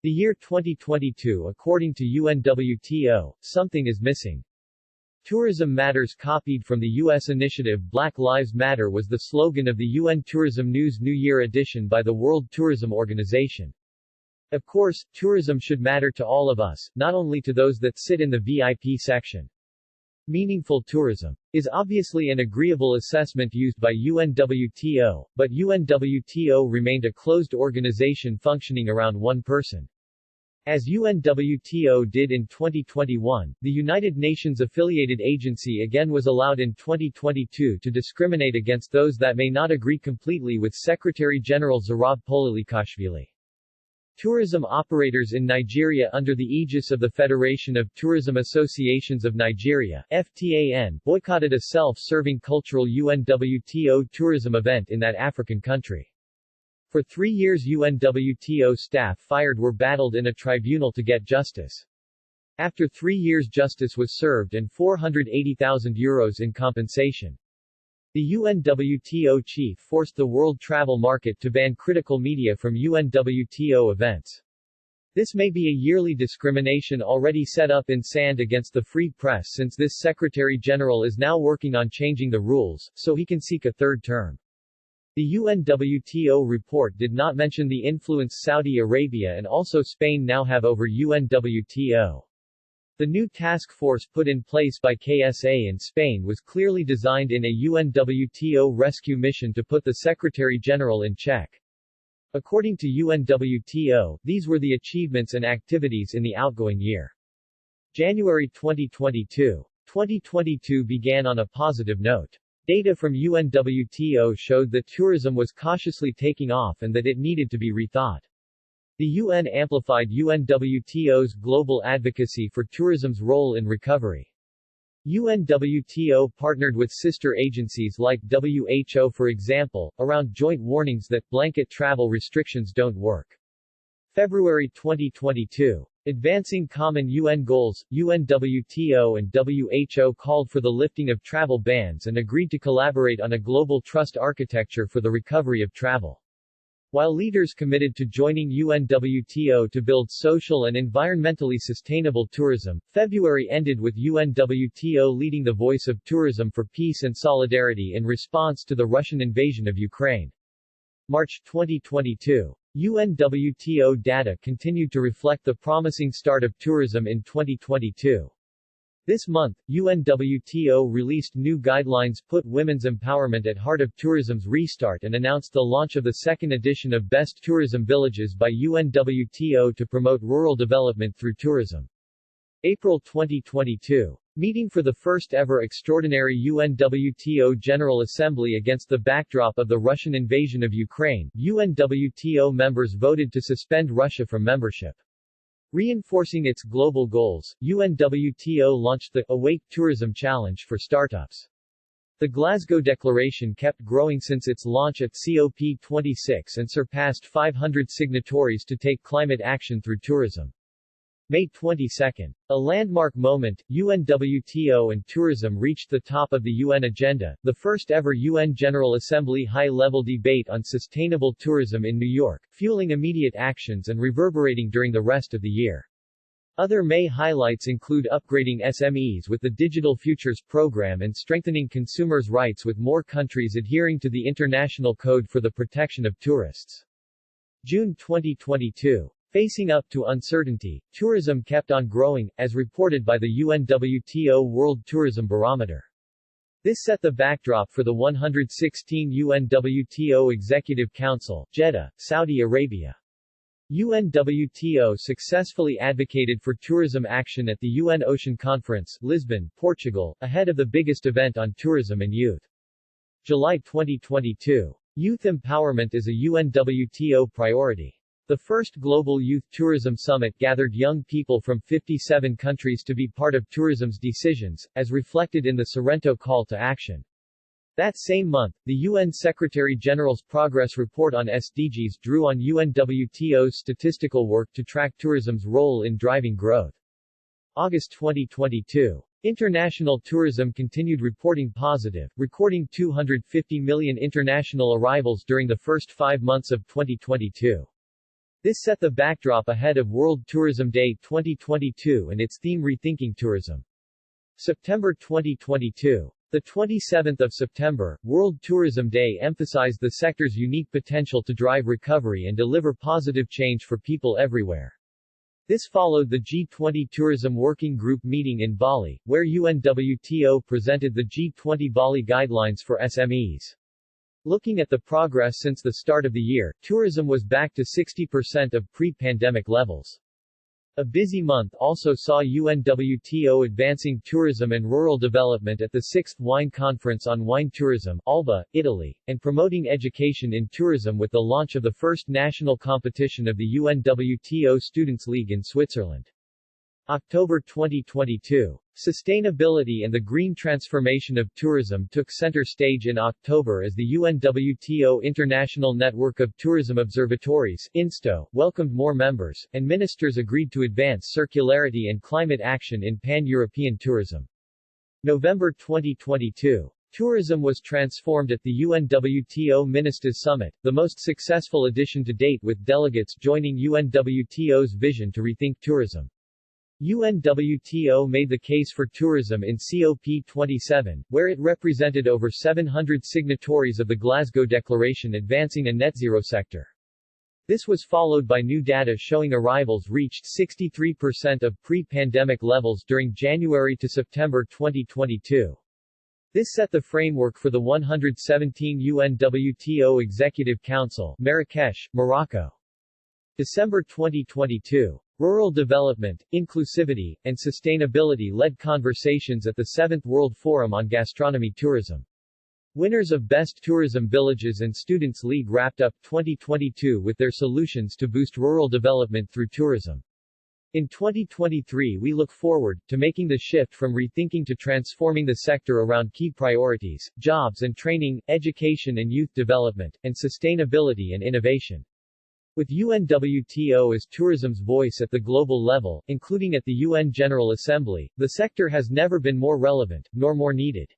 The year 2022. According to UNWTO, something is missing. Tourism Matters. Copied from the U.S. initiative Black Lives Matter was the slogan of the UN Tourism News New Year edition by the World Tourism Organization. Of course, tourism should matter to all of us, not only to those that sit in the VIP section. Meaningful tourism is obviously an agreeable assessment used by UNWTO, but UNWTO remained a closed organization functioning around one person. As UNWTO did in 2021, the United Nations affiliated agency again was allowed in 2022 to discriminate against those that may not agree completely with Secretary-General Zarab Polilikashvili. Tourism operators in Nigeria under the aegis of the Federation of Tourism Associations of Nigeria (FTAN) boycotted a self-serving cultural UNWTO tourism event in that African country. For 3 years UNWTO staff fired were battled in a tribunal to get justice. After 3 years justice was served and €480,000 in compensation. The UNWTO chief forced the world travel market to ban critical media from UNWTO events. This may be a yearly discrimination already set up in sand against the free press since this Secretary-General is now working on changing the rules, so he can seek a third term. The UNWTO report did not mention the influence Saudi Arabia and also Spain now have over UNWTO. The new task force put in place by KSA in Spain was clearly designed in a UNWTO rescue mission to put the Secretary-General in check. According to UNWTO, these were the achievements and activities in the outgoing year. January 2022. 2022 began on a positive note. Data from UNWTO showed that tourism was cautiously taking off and that it needed to be rethought. The UN amplified UNWTO's global advocacy for tourism's role in recovery. UNWTO partnered with sister agencies like WHO, for example, around joint warnings that blanket travel restrictions don't work. February 2022. Advancing common UN goals, UNWTO and WHO called for the lifting of travel bans and agreed to collaborate on a global trust architecture for the recovery of travel. While leaders committed to joining UNWTO to build social and environmentally sustainable tourism, February ended with UNWTO leading the voice of tourism for peace and solidarity in response to the Russian invasion of Ukraine. March 2022. UNWTO data continued to reflect the promising start of tourism in 2022. This month, UNWTO released new guidelines put women's empowerment at heart of tourism's restart and announced the launch of the second edition of Best Tourism Villages by UNWTO to promote rural development through tourism. April 2022. Meeting for the first ever extraordinary UNWTO General Assembly against the backdrop of the Russian invasion of Ukraine, UNWTO members voted to suspend Russia from membership. Reinforcing its global goals, UNWTO launched the Awake Tourism Challenge for startups. The Glasgow Declaration kept growing since its launch at COP26 and surpassed 500 signatories to take climate action through tourism. May 22. A landmark moment, UNWTO and tourism reached the top of the UN agenda, the first ever UN General Assembly high-level debate on sustainable tourism in New York, fueling immediate actions and reverberating during the rest of the year. Other May highlights include upgrading SMEs with the Digital Futures program and strengthening consumers' rights with more countries adhering to the International Code for the Protection of Tourists. June 2022. Facing up to uncertainty, tourism kept on growing, as reported by the UNWTO World Tourism Barometer. This set the backdrop for the 116 UNWTO Executive Council, Jeddah, Saudi Arabia. UNWTO successfully advocated for tourism action at the UN Ocean Conference, Lisbon, Portugal, ahead of the biggest event on tourism and youth. July 2022. Youth empowerment is a UNWTO priority. The first Global Youth Tourism Summit gathered young people from 57 countries to be part of tourism's decisions, as reflected in the Sorrento Call to Action. That same month, the UN Secretary-General's Progress Report on SDGs drew on UNWTO's statistical work to track tourism's role in driving growth. August 2022. International tourism continued reporting positive, recording 250 million international arrivals during the first 5 months of 2022. This set the backdrop ahead of World Tourism Day 2022 and its theme Rethinking Tourism. September 2022. The 27th of September, World Tourism Day emphasized the sector's unique potential to drive recovery and deliver positive change for people everywhere. This followed the G20 Tourism Working Group meeting in Bali, where UNWTO presented the G20 Bali Guidelines for SMEs. Looking at the progress since the start of the year, tourism was back to 60% of pre-pandemic levels. A busy month also saw UNWTO advancing tourism and rural development at the 6th Wine Conference on Wine Tourism, Alba, Italy, and promoting education in tourism with the launch of the first national competition of the UNWTO Students' League in Switzerland. October 2022. Sustainability and the green transformation of tourism took center stage in October as the UNWTO International Network of Tourism Observatories (INSTO) welcomed more members, and ministers agreed to advance circularity and climate action in pan-European tourism. November 2022. Tourism was transformed at the UNWTO Ministers Summit, the most successful edition to date with delegates joining UNWTO's vision to rethink tourism. UNWTO made the case for tourism in COP27, where it represented over 700 signatories of the Glasgow Declaration advancing a net-zero sector. This was followed by new data showing arrivals reached 63% of pre-pandemic levels during January to September 2022. This set the framework for the 117 UNWTO Executive Council, Marrakesh, Morocco. December 2022. Rural development, inclusivity, and sustainability led conversations at the 7th World Forum on Gastronomy Tourism. Winners of Best Tourism Villages and Students' League wrapped up 2022 with their solutions to boost rural development through tourism. In 2023 we look forward to making the shift from rethinking to transforming the sector around key priorities, jobs and training, education and youth development, and sustainability and innovation. With UNWTO as tourism's voice at the global level, including at the UN General Assembly, the sector has never been more relevant, nor more needed.